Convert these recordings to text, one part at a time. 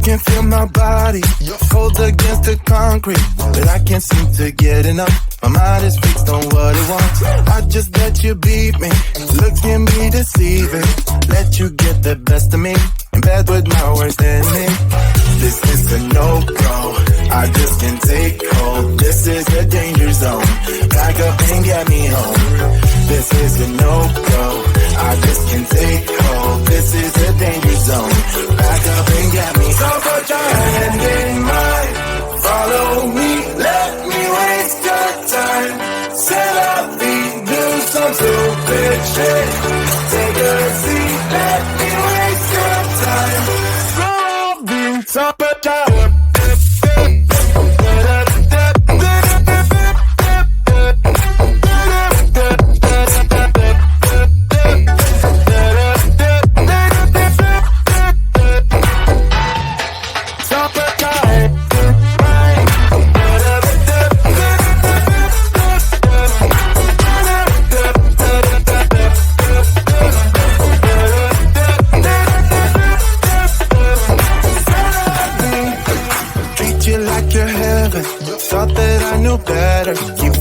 can feel my body cold against the concrete, but I can't seem to get enough. My mind is fixed on what it wants. I just let you beat me, look at me deceiving. Let you get the best of me, in bed with my worst enemy. This is a no-go, I just can't take hold. This is the danger zone, back up and get me home. This is a no-go, I just can't take hold. This is the danger zone, back up and get me. So put your hand in mine, follow me, let me waste your time. Set up, do some stupid shit. Take a seat, let me waste your time. So put your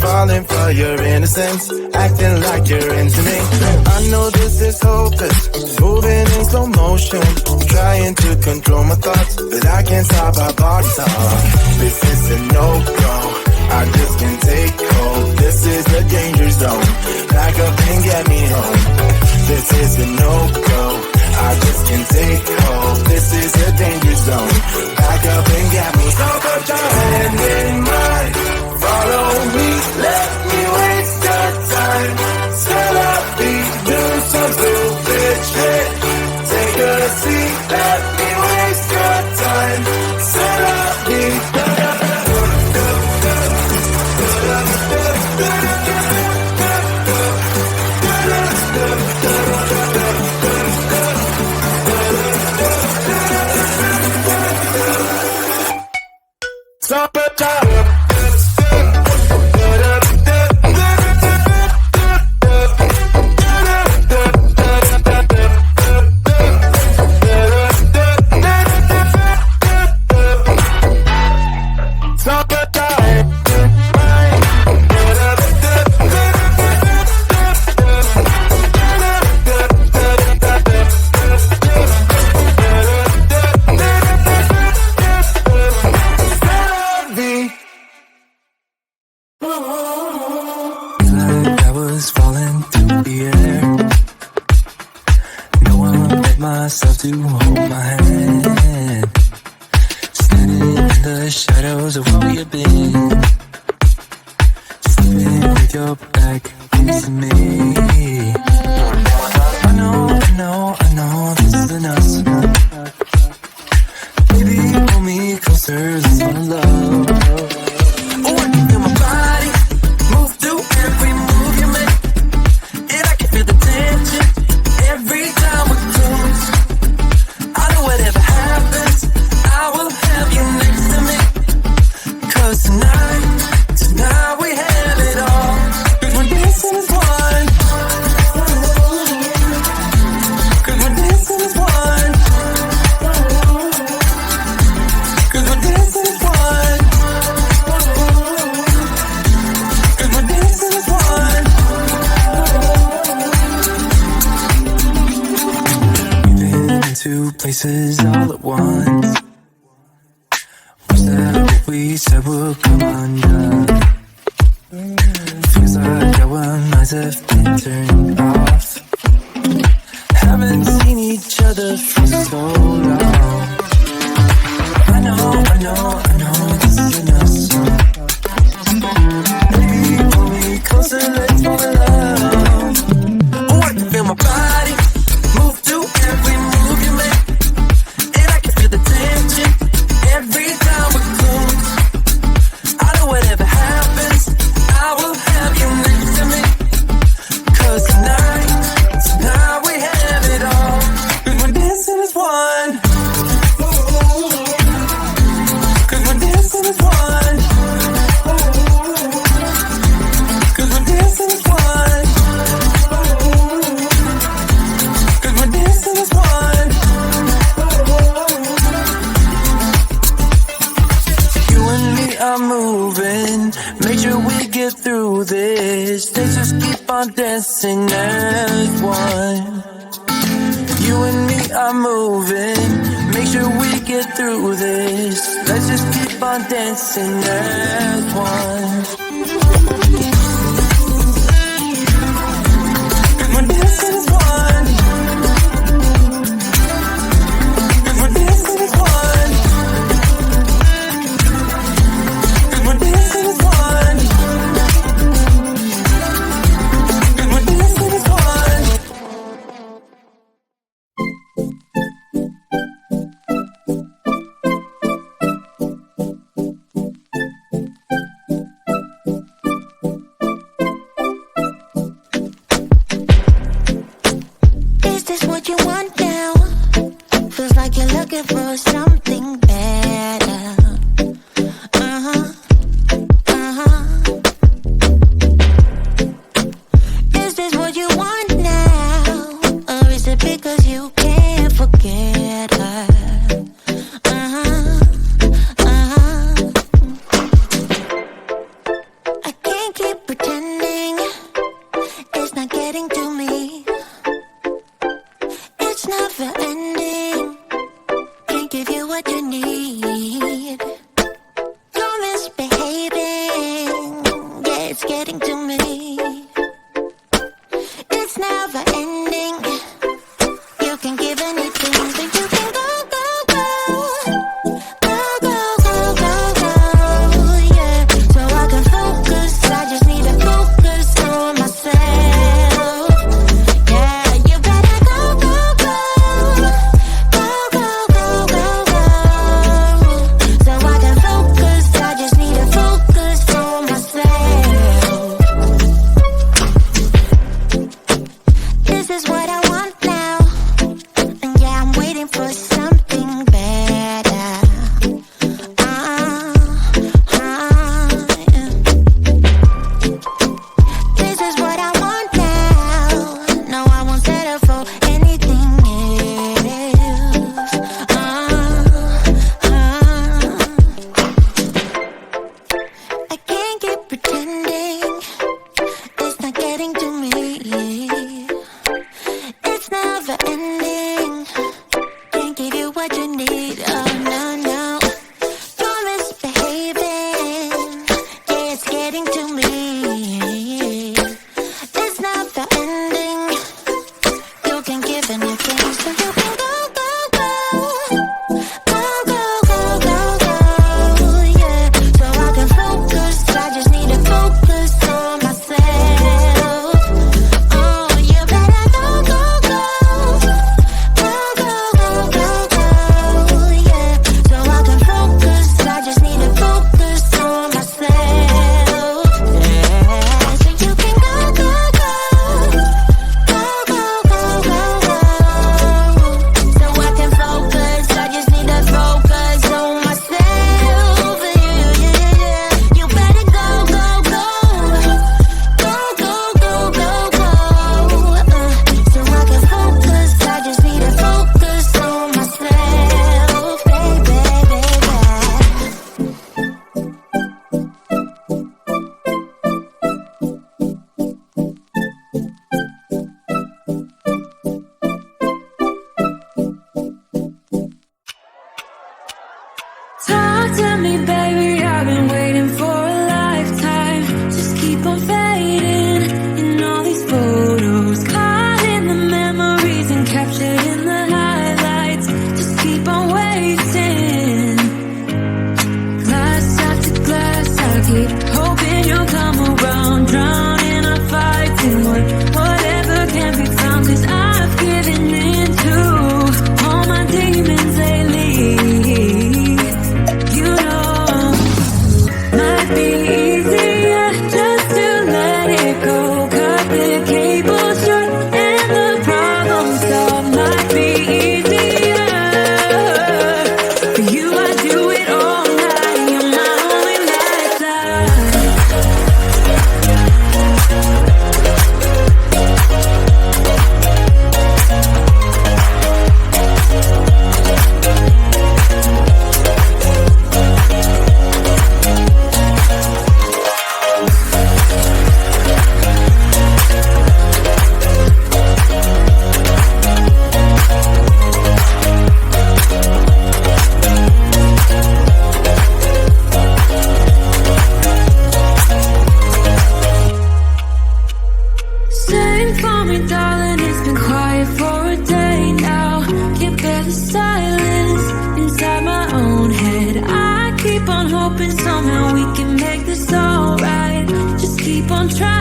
falling for your innocence, acting like you're into me. I know this is hopeless, moving in slow motion, trying to control my thoughts, but I can't stop our body talk. This is a no-go, I just can't take hold. This is the danger zone, back up and get me home. This is a no-go, I just can't take hold. This is the danger zone, back up and get me. So put your hand in mine, follow me, let me waste your time. Set up, do some stupid shit. Take a seat, let me waste your time. Set up, stop it, to hold my hand, standing in the shadows of where you've been, sleeping with your back against me. I know, this is enough. Baby, pull me closer, let's fall in love. Oh, I can feel my body move through every move you make, and I can feel the tension every time we close. Whatever happens, I will have you next to me. 'Cause tonight we have it all. 'Cause we're dancing as one. 'Cause we're dancing as one. 'Cause we're dancing as one. 'Cause we're dancing as one. Two places all at once. Was that what we said would come undone? Feels like our minds have been turned off. Haven't seen each other for so long. I know, this is enough. Baby, pull me closer, let's fall in love. Oh, I can feel my body move through every move you make, and I can feel the tension every time we close. I know whatever happens, I will have you next to me. moving. Make sure we get through this. Let's just keep on dancing as one. You and me are moving. Make sure we get through this. Let's just keep on dancing as one. We're dancing as one. We're dancing as one. We're dancing as one. We're dancing as one. Is this what you want now? Feels like you're looking for something better. Is this what you want now? Or is it because you can't forget her? I can't keep pretending it's not getting to me. It's never ending. Can't give you what you need. You're misbehaving. Yeah, it's getting to me. It's never ending. You can give anything, so you can go, go, go. Go, go, go, go, go. Yeah, so I can focus. I just need to focus on myself. Yeah, you better go, go, go. Go, go, go, go, go. So I can focus. I just need to focus on myself. This is what I want now. And yeah, I'm waiting for something better. This is what I want now. No, I won't settle for anything else. I can't keep pretending it's not getting to me. It's never ending. Can't give you what you need. Oh no, no. You're misbehaving. Yeah, it's getting to me. It's never ending. You can give anything, so you can go, go, go. Go, go, go, go, go. Yeah, so I can focus. I just need to focus on myself. Oh, you better go, go, go. Go, go, go, go, go. Yeah, so I can focus. I just need to focus on myself. Yeah. I'm trying